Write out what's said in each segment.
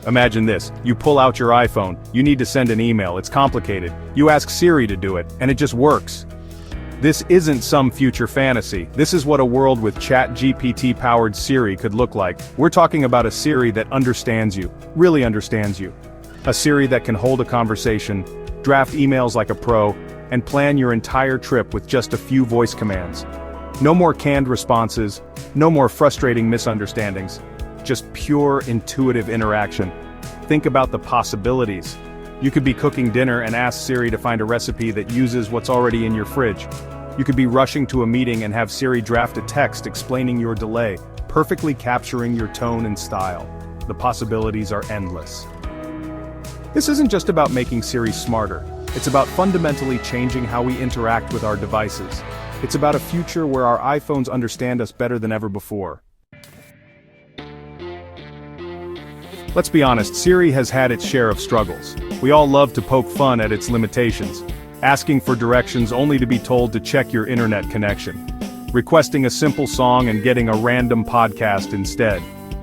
Imagine this, you pull out your iPhone, you need to send an email, it's complicated, you ask Siri to do it, and it just works. This isn't some future fantasy, this is what a world with ChatGPT-powered Siri could look like. We're talking about a Siri that understands you, really understands you. A Siri that can hold a conversation, draft emails like a pro, and plan your entire trip with just a few voice commands. No more canned responses, no more frustrating misunderstandings. Just pure, intuitive interaction. Think about the possibilities. You could be cooking dinner and ask Siri to find a recipe that uses what's already in your fridge. You could be rushing to a meeting and have Siri draft a text explaining your delay, perfectly capturing your tone and style. The possibilities are endless. This isn't just about making Siri smarter. It's about fundamentally changing how we interact with our devices. It's about a future where our iPhones understand us better than ever before. Let's be honest, Siri has had its share of struggles. We all love to poke fun at its limitations. Asking for directions only to be told to check your internet connection. Requesting a simple song and getting a random podcast instead.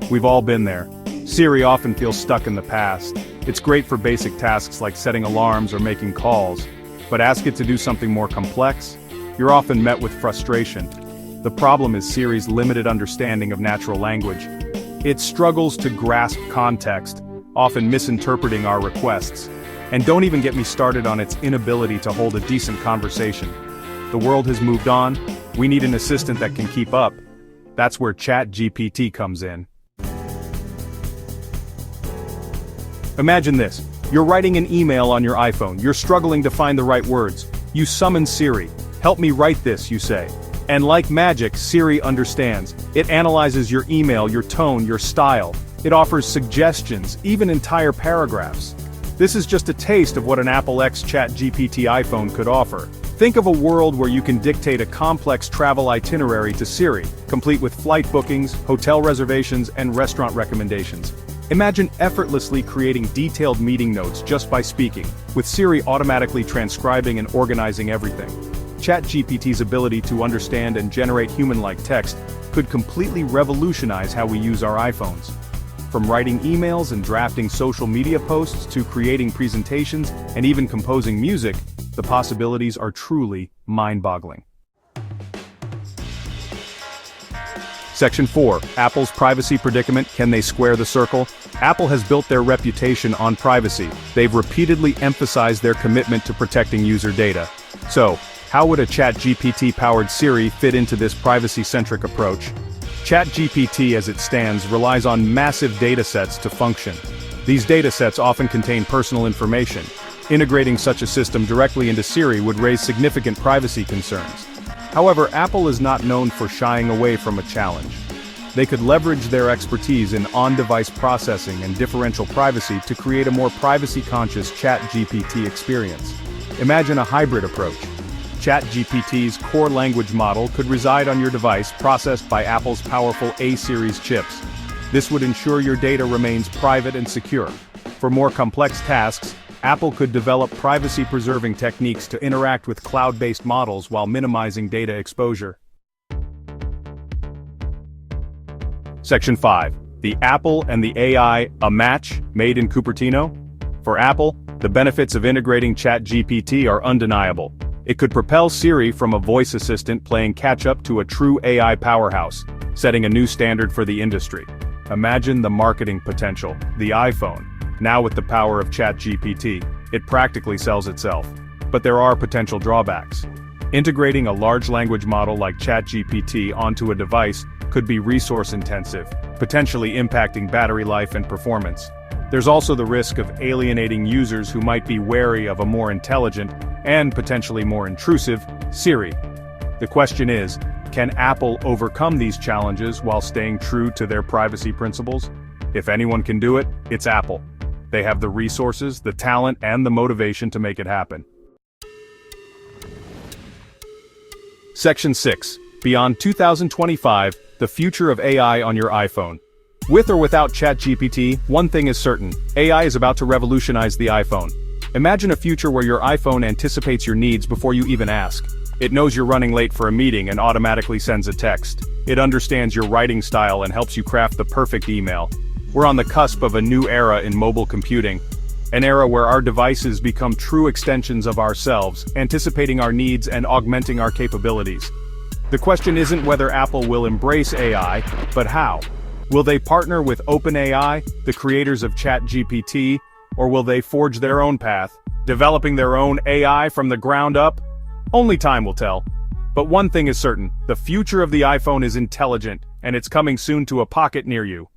We've all been there. Siri often feels stuck in the past. It's great for basic tasks like setting alarms or making calls. But ask it to do something more complex, you're often met with frustration. The problem is Siri's limited understanding of natural language. It struggles to grasp context, often misinterpreting our requests. And don't even get me started on its inability to hold a decent conversation. The world has moved on, we need an assistant that can keep up. That's where ChatGPT comes in. Imagine this, you're writing an email on your iPhone, you're struggling to find the right words. You summon Siri. Help me write this, you say. And like magic, Siri understands. It analyzes your email, your tone, your style. It offers suggestions, even entire paragraphs. This is just a taste of what an Apple X ChatGPT iPhone could offer. Think of a world where you can dictate a complex travel itinerary to Siri, complete with flight bookings, hotel reservations, and restaurant recommendations. Imagine effortlessly creating detailed meeting notes just by speaking, with Siri automatically transcribing and organizing everything. ChatGPT's ability to understand and generate human-like text could completely revolutionize how we use our iPhones. From writing emails and drafting social media posts to creating presentations and even composing music, the possibilities are truly mind-boggling. Section 4. Apple's privacy predicament, can they square the circle? Apple has built their reputation on privacy. They've repeatedly emphasized their commitment to protecting user data. So, how would a ChatGPT-powered Siri fit into this privacy-centric approach? ChatGPT as it stands relies on massive datasets to function. These datasets often contain personal information. Integrating such a system directly into Siri would raise significant privacy concerns. However, Apple is not known for shying away from a challenge. They could leverage their expertise in on-device processing and differential privacy to create a more privacy-conscious ChatGPT experience. Imagine a hybrid approach. ChatGPT's core language model could reside on your device, processed by Apple's powerful A-series chips. This would ensure your data remains private and secure. For more complex tasks, Apple could develop privacy-preserving techniques to interact with cloud-based models while minimizing data exposure. Section 5. The Apple and the AI, a match made in Cupertino? For Apple, the benefits of integrating ChatGPT are undeniable. It could propel Siri from a voice assistant playing catch-up to a true AI powerhouse, setting a new standard for the industry. Imagine the marketing potential. The iPhone, now with the power of ChatGPT, it practically sells itself. But there are potential drawbacks. Integrating a large language model like ChatGPT onto a device could be resource-intensive, potentially impacting battery life and performance. There's also the risk of alienating users who might be wary of a more intelligent, and potentially more intrusive, Siri. The question is, can Apple overcome these challenges while staying true to their privacy principles? If anyone can do it, it's Apple. They have the resources, the talent, and the motivation to make it happen. Section 6. Beyond 2025, the future of AI on your iPhone. With or without ChatGPT, one thing is certain, AI is about to revolutionize the iPhone. Imagine a future where your iPhone anticipates your needs before you even ask. It knows you're running late for a meeting and automatically sends a text. It understands your writing style and helps you craft the perfect email. We're on the cusp of a new era in mobile computing, an era where our devices become true extensions of ourselves, anticipating our needs and augmenting our capabilities. The question isn't whether Apple will embrace AI, but how. Will they partner with OpenAI, the creators of ChatGPT, or will they forge their own path, developing their own AI from the ground up? Only time will tell. But one thing is certain, the future of the iPhone is intelligent, and it's coming soon to a pocket near you.